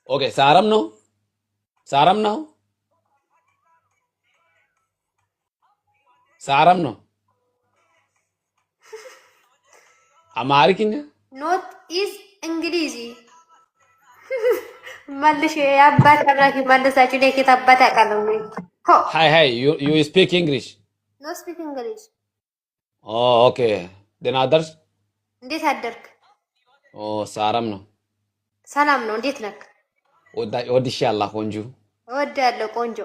Okay, Saram no? Saram now? Saram no? American? Not is English. Maldish abbat abraki maldisachu dekit abbat akalungi. Ho. Hi, you speak English? No speak English. Oh, okay. Then others? እንዴት አደርክ? Oh, Saram no. ሰላም ነው። እንዴት ነክ? ወድሻለሁ ቆንጆ። እወዳለሁ ቆንጆ።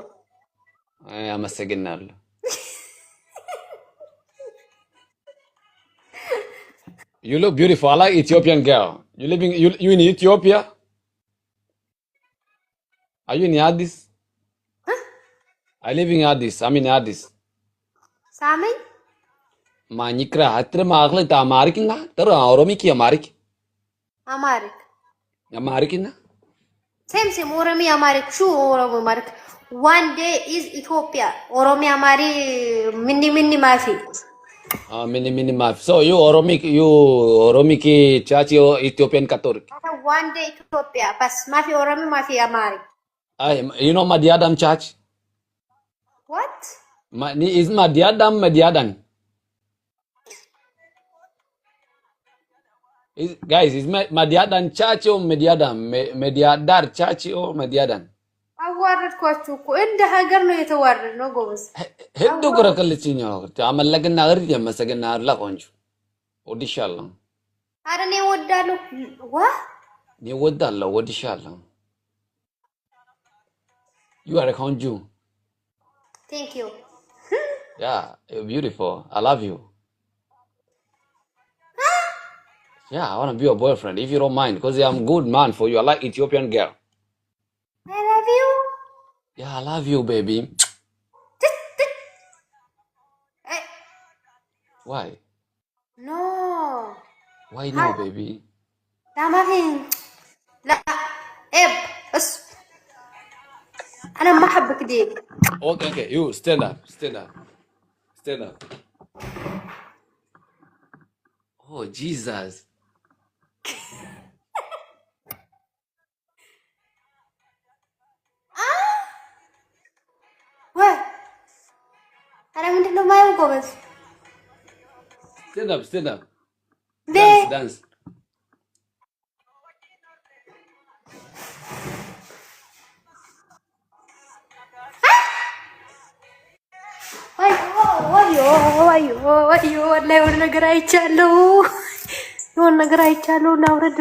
አመሰግናለሁ። You look beautiful. I like Ethiopian girl. You in Ethiopia? Are you in Addis? I live in Addis. I'm in Addis. ሳመኝ Manikra hatra magle ta American tara Oromiki Amerik. አማሪክ American? ሴም ኦሮሚ አማሪክ ሹ ኦሮሞ ማሪክ one day is Ethiopia ኦሮሚ አማሪ ሚኒ ማፊ Mini maf. So you Oromiki church you Ethiopian Catholic. one day Ethiopia በስ ማፊ ኦሮሚ ማፊ አማሪ You know Madiadam church? what Is Madiadan? Guys, is Madiadan church or Mediadar church or Mediadan? አዋረድኳችሁ እኮ እንደ ሀገር ነው የተዋረድ ነው ጎበዝ ሄዱ ከረከልችኛው አመለግና አርድ የመሰገና አርላ ቆንጆ ወድሻለሁ አረ እኔ እወዳለሁ ዋ እኔ ወዳለሁ ወድሻለሁ You are a konju. thank you Yeah, you're beautiful. I love you. Yeah, I want to be your boyfriend if you don't mind because I'm good man for you. I like Ethiopian girl. I love you Yeah, I love you, baby. Eh, Why? no Why no, baby? سامحين لا اب بس انا ما احبك ديك Okay, you stand up. Stand up. Oh, Jesus. ወይ አረ ምንድነው ማየው ጎበዝ Stand up. ዴ Dance. ወዮ ወላሂ የሆነ ነገር አይቻለሁ የሆነ ነገር አይቻለሁ እናውረድ